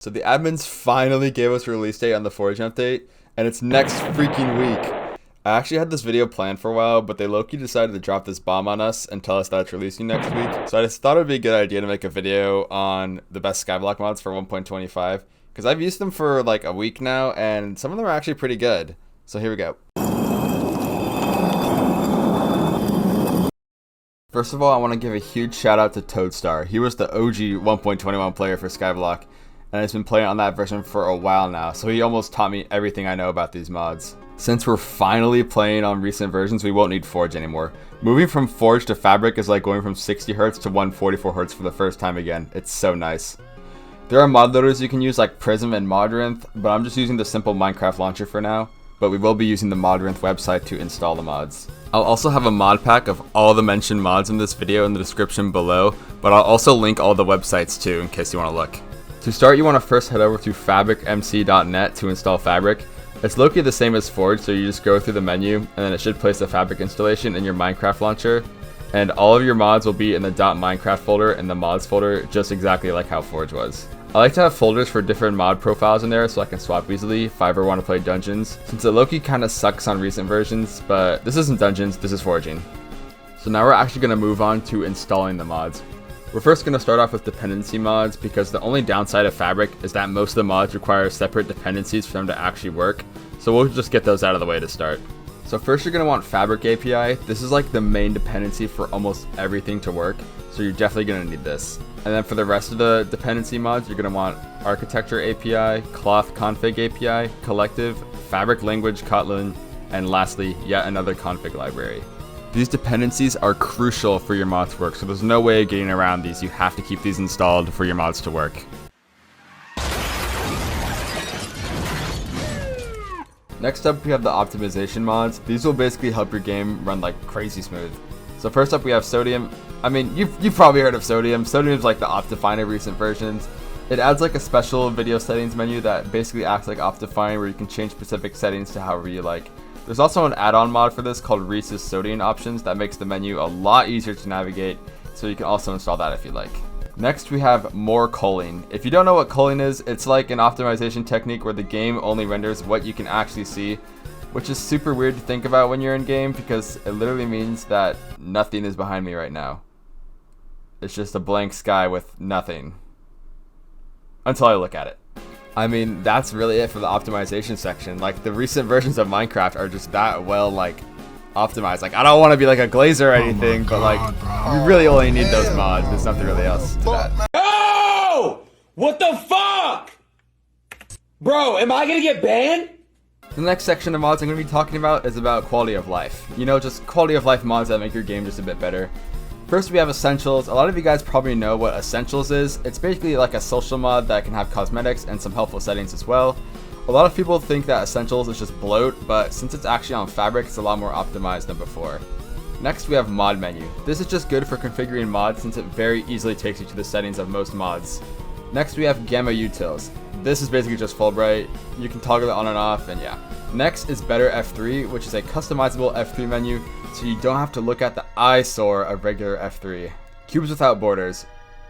So the admins finally gave us a release date on the Foraging update, and it's next freaking week. I actually had this video planned for a while, but they low-key decided to drop this bomb on us and tell us that it's releasing next week. So I just thought it would be a good idea to make a video on the best Skyblock mods for 1.25, because I've used them for like a week now, and some of them are actually pretty good. So here we go. First of all, I want to give a huge shout out to Toadstar. He was the OG 1.21 player for Skyblock, and he's been playing on that version for a while now, so he almost taught me everything I know about these mods. Since we're finally playing on recent versions, we won't need Forge anymore. Moving from Forge to Fabric is like going from 60Hz to 144Hz for the first time again. It's so nice. There are mod loaders you can use like Prism and Modrinth, but I'm just using the simple Minecraft launcher for now. But we will be using the Modrinth website to install the mods. I'll also have a mod pack of all the mentioned mods in this video in the description below, but I'll also link all the websites too in case you want to look. To start, you want to first head over to fabricmc.net to install Fabric. It's low-key the same as Forge, so you just go through the menu, and then it should place the Fabric installation in your Minecraft launcher. And all of your mods will be in the .minecraft folder and the mods folder, just exactly like how Forge was. I like to have folders for different mod profiles in there so I can swap easily if I ever want to play Dungeons, since it low-key kind of sucks on recent versions, but this isn't Dungeons, this is Foraging. So now we're actually going to move on to installing the mods. We're first going to start off with dependency mods, because the only downside of Fabric is that most of the mods require separate dependencies for them to actually work, so we'll just get those out of the way to start. So first you're going to want Fabric API. This is like the main dependency for almost everything to work, so you're definitely going to need this. And then for the rest of the dependency mods, you're going to want Architecture API, Cloth Config API, Collective, Fabric Language Kotlin, and lastly, yet another config library. These dependencies are crucial for your mods to work, so there's no way of getting around these. You have to keep these installed for your mods to work. Next up, we have the optimization mods. These will basically help your game run like crazy smooth. So first up, we have Sodium. I mean, you've probably heard of Sodium. Sodium is like the Optifine of recent versions. It adds like a special video settings menu that basically acts like Optifine, where you can change specific settings to however you like. There's also an add-on mod for this called Reese's Sodium Options that makes the menu a lot easier to navigate, so you can also install that if you like. Next, we have more culling. If you don't know what culling is, it's like an optimization technique where the game only renders what you can actually see, which is super weird to think about when you're in game, because it literally means that nothing is behind me right now. It's just a blank sky with nothing. Until I look at it. I mean, that's really it for the optimization section. Like, the recent versions of Minecraft are just that well, like, optimized. Like, I don't want to be like a glazer or anything, but like, you really only need those mods. There's nothing really else to that. Oh! What the fuck? Bro, am I gonna get banned? The next section of mods I'm going to be talking about is about quality of life. You know, just quality of life mods that make your game just a bit better. First, we have Essentials. A lot of you guys probably know what Essentials is. It's basically like a social mod that can have cosmetics and some helpful settings as well. A lot of people think that Essentials is just bloat, but since it's actually on Fabric, it's a lot more optimized than before. Next, we have Mod Menu. This is just good for configuring mods, since it very easily takes you to the settings of most mods. Next, we have Gamma Utils. This is basically just Fulbright. You can toggle it on and off, and yeah. Next is Better F3, which is a customizable F3 menu, so you don't have to look at the eyesore of regular F3. Cubes without borders,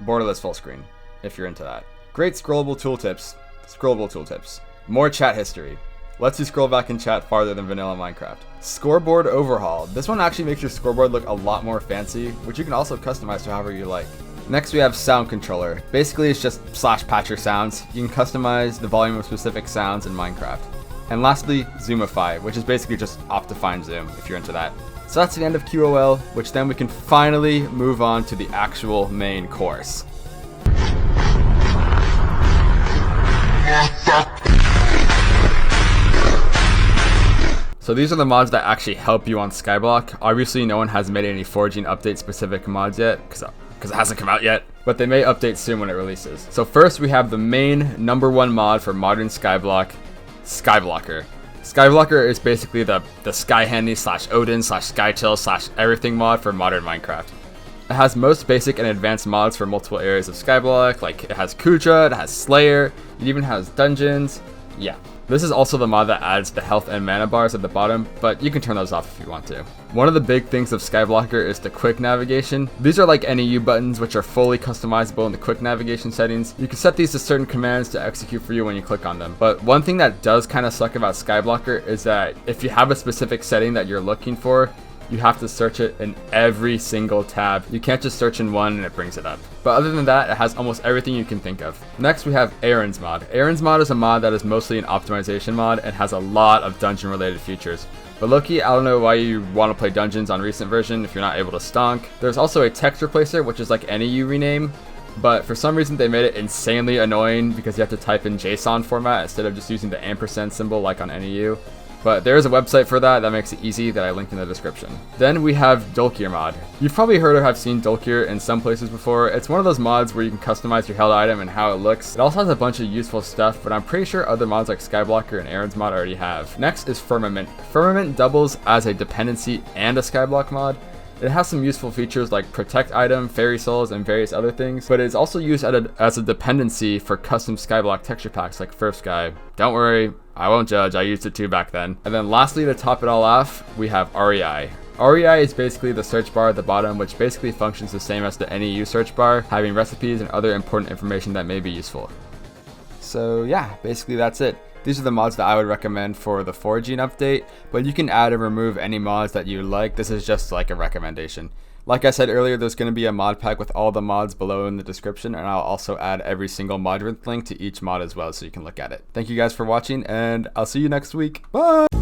borderless full screen, if you're into that. Great scrollable tooltips. More chat history. Lets you scroll back in chat farther than vanilla Minecraft. Scoreboard overhaul. This one actually makes your scoreboard look a lot more fancy, which you can also customize to however you like. Next, we have Sound Controller. Basically, it's just /patch your sounds. You can customize the volume of specific sounds in Minecraft. And lastly, Zoomify, which is basically just Optifine Zoom, if you're into that. So that's the end of QOL, which then we can finally move on to the actual main course. So these are the mods that actually help you on Skyblock. Obviously, no one has made any Foraging update specific mods yet, because it hasn't come out yet, but they may update soon when it releases. So first, we have the main #1 mod for modern Skyblock, Skyblocker. Skyblocker is basically the Skyhandy /Odin /Skychill /everything mod for modern Minecraft. It has most basic and advanced mods for multiple areas of Skyblock, like it has Kudra, it has Slayer, it even has dungeons, yeah. This is also the mod that adds the health and mana bars at the bottom, but you can turn those off if you want to. One of the big things of Skyblocker is the quick navigation. These are like NEU buttons, which are fully customizable in the quick navigation settings. You can set these to certain commands to execute for you when you click on them. But one thing that does kind of suck about Skyblocker is that if you have a specific setting that you're looking for, you have to search it in every single tab. You can't just search in one and it brings it up. But other than that, it has almost everything you can think of. Next, we have Aaron's mod. Aaron's mod is a mod that is mostly an optimization mod and has a lot of dungeon related features. But lowkey, I don't know why you want to play dungeons on recent version if you're not able to stonk. There's also a text replacer, which is like NEU rename, but for some reason they made it insanely annoying because you have to type in JSON format instead of just using the ampersand symbol like on NEU. But there is a website for that makes it easy that I linked in the description. Then we have Dulkier mod. You've probably heard or have seen Dulkier in some places before. It's one of those mods where you can customize your held item and how it looks. It also has a bunch of useful stuff, but I'm pretty sure other mods like Skyblocker and Aaron's mod already have. Next is Firmament. Firmament doubles as a dependency and a Skyblock mod. It has some useful features like protect item, fairy souls, and various other things, but it's also used as a dependency for custom Skyblock texture packs like First Sky. Don't worry, I won't judge, I used it too back then. And then lastly, to top it all off, we have REI. REI is basically the search bar at the bottom, which basically functions the same as the NEU search bar, having recipes and other important information that may be useful. So yeah, basically that's it. These are the mods that I would recommend for the foraging update, but you can add and remove any mods that you like. This is just like a recommendation. Like I said earlier, there's going to be a mod pack with all the mods below in the description, and I'll also add every single Modrinth link to each mod as well so you can look at it. Thank you guys for watching, and I'll see you next week. Bye!